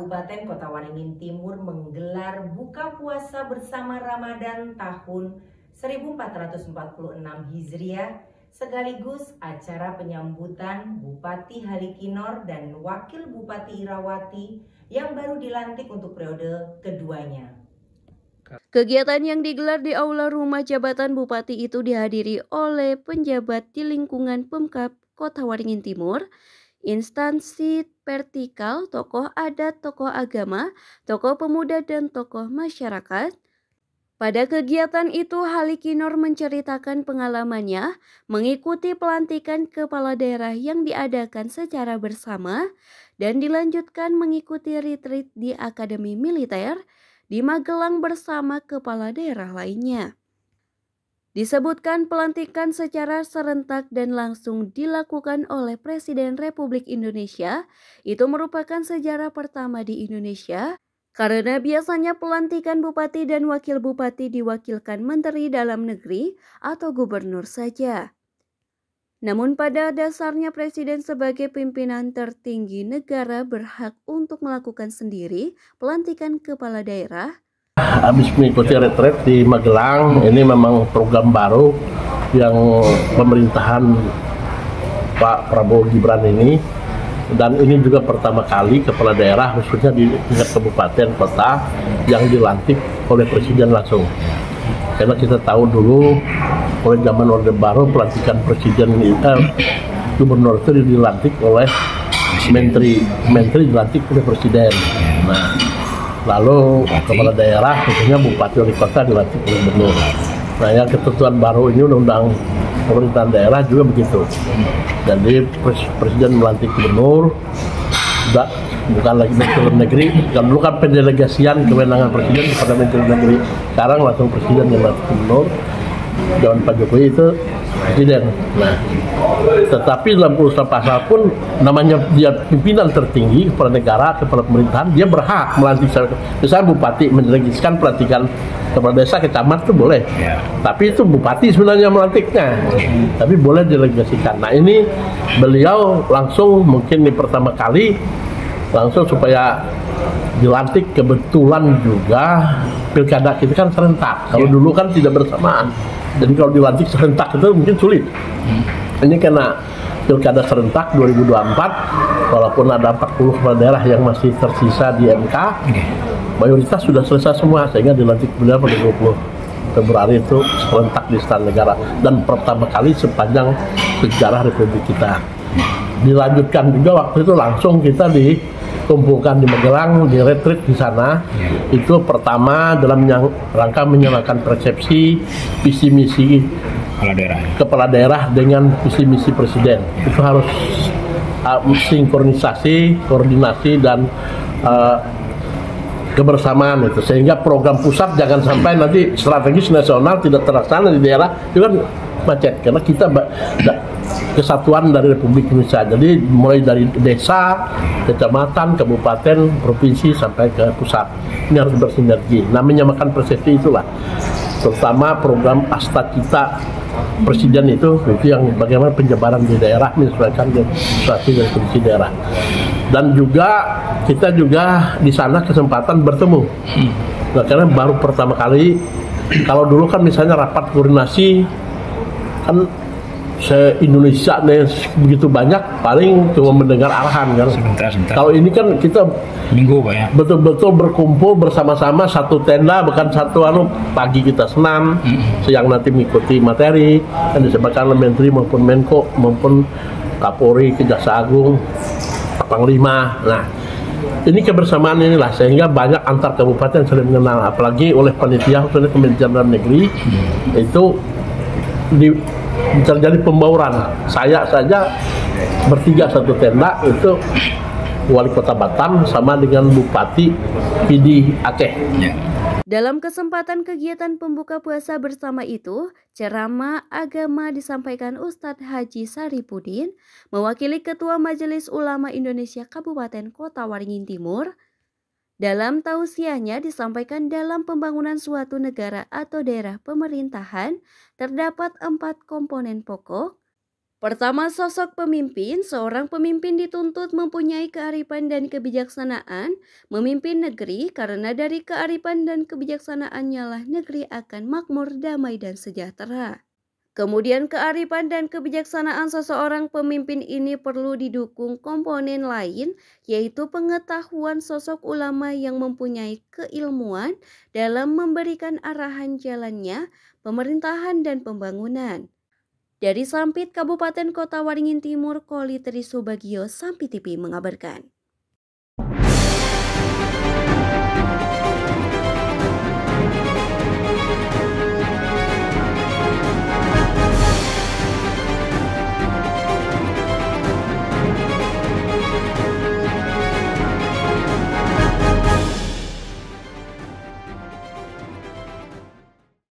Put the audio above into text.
Kabupaten Kota Waringin Timur menggelar buka puasa bersama Ramadan tahun 1446 Hijriah sekaligus acara penyambutan Bupati Halikinor dan Wakil Bupati Irawati yang baru dilantik untuk periode keduanya. Kegiatan yang digelar di Aula Rumah Jabatan Bupati itu dihadiri oleh penjabat di lingkungan Pemkab Kota Waringin Timur, instansi vertikal, tokoh adat, tokoh agama, tokoh pemuda, dan tokoh masyarakat. Pada kegiatan itu, Halikinor menceritakan pengalamannya mengikuti pelantikan kepala daerah yang diadakan secara bersama dan dilanjutkan mengikuti retreat di Akademi Militer di Magelang bersama kepala daerah lainnya. Disebutkan pelantikan secara serentak dan langsung dilakukan oleh Presiden Republik Indonesia. Itu merupakan sejarah pertama di Indonesia karena biasanya pelantikan bupati dan wakil bupati diwakilkan Menteri Dalam Negeri atau gubernur saja. Namun pada dasarnya Presiden sebagai pimpinan tertinggi negara berhak untuk melakukan sendiri pelantikan kepala daerah. Habis mengikuti retret di Magelang, ini memang program baru yang pemerintahan Pak Prabowo Gibran ini, dan ini juga pertama kali kepala daerah khususnya di tingkat kabupaten kota yang dilantik oleh presiden langsung. Karena kita tahu dulu oleh zaman Orde Baru pelantikan presiden gubernur itu dilantik oleh menteri dilantik oleh presiden. Nah, lalu kepala daerah, khususnya bupati wali kota dilantik oleh gubernur. Nah, yang ketentuan baru ini undang-undang pemerintahan daerah juga begitu. Jadi presiden melantik gubernur, bukan lagi menteri dalam negeri. Kan dulu kan pendelegasian kewenangan presiden kepada menteri dalam negeri. Sekarang langsung presiden yang melantik gubernur. Zaman Pak Jokowi itu presiden. Nah, tetapi dalam urusan pasal pun namanya dia pimpinan tertinggi kepala negara, kepala pemerintahan, dia berhak melantik. Misalnya bupati mendelegasikan pelantikan kepala desa, kecamatan itu boleh. Tapi itu bupati sebenarnya melantiknya. Tapi boleh delegasikan. Nah, ini beliau langsung mungkin di pertama kali langsung supaya dilantik. Kebetulan juga pilkada kita kan serentak. Kalau dulu kan tidak bersamaan. Jadi kalau dilantik serentak itu mungkin sulit. Ini karena pilkada serentak 2024, walaupun ada 40 kepala daerah yang masih tersisa di MK, mayoritas sudah selesai semua sehingga dilantik beliau pada 20 Februari itu serentak di Istana Negara dan pertama kali sepanjang sejarah Republik kita. Dilanjutkan juga waktu itu langsung kita dikumpulkan di Magelang, di retreat di sana. Itu pertama dalam rangka menyamakan persepsi visi misi kepala daerah dengan visi misi presiden. Itu harus sinkronisasi, koordinasi dan kebersamaan itu, sehingga program pusat jangan sampai nanti strategis nasional tidak terlaksana di daerah itu kan macet, karena kita kesatuan dari Republik Indonesia. Jadi mulai dari desa, kecamatan, kabupaten, provinsi sampai ke pusat ini harus bersinergi. Nah, menyamakan persepsi itulah, terutama program Asta Cita presiden itu yang bagaimana penyebaran di daerah menyesuaikan dengan situasi dan kondisi daerah. Dan juga kita juga di sana kesempatan bertemu. Nah, karena baru pertama kali, kalau dulu kan misalnya rapat koordinasi kan se-Indonesia begitu banyak, paling cuma mendengar arahan kan. Sebentar. Kalau ini kan kita minggu Pak ya, betul-betul berkumpul bersama-sama satu tenda, bukan satu pagi kita senam, siang nanti mengikuti materi yang disebutkan oleh Menteri maupun Menko maupun Kapolri, Kejaksaan Agung, Panglima. Nah, ini kebersamaan inilah sehingga banyak antar kabupaten saling mengenal, apalagi oleh panitia khususnya Kementerian Dalam Negeri itu terjadi pembauran. Saya saja bertiga satu tenda itu wali kota Batam sama dengan Bupati PD Aceh. Dalam kesempatan kegiatan pembuka puasa bersama itu, ceramah agama disampaikan Ustadz Haji Saripudin, mewakili Ketua Majelis Ulama Indonesia Kabupaten Kota Waringin Timur. Dalam tausiahnya disampaikan dalam pembangunan suatu negara atau daerah pemerintahan terdapat 4 komponen pokok, Pertama, sosok pemimpin. Seorang pemimpin dituntut mempunyai kearifan dan kebijaksanaan memimpin negeri, karena dari kearifan dan kebijaksanaannya lah negeri akan makmur, damai, dan sejahtera. Kemudian kearifan dan kebijaksanaan seseorang pemimpin ini perlu didukung komponen lain, yaitu pengetahuan sosok ulama yang mempunyai keilmuan dalam memberikan arahan jalannya pemerintahan dan pembangunan. Dari Sampit, Kabupaten Kota Waringin Timur, Koli Trisubagio, Sampit TV mengabarkan.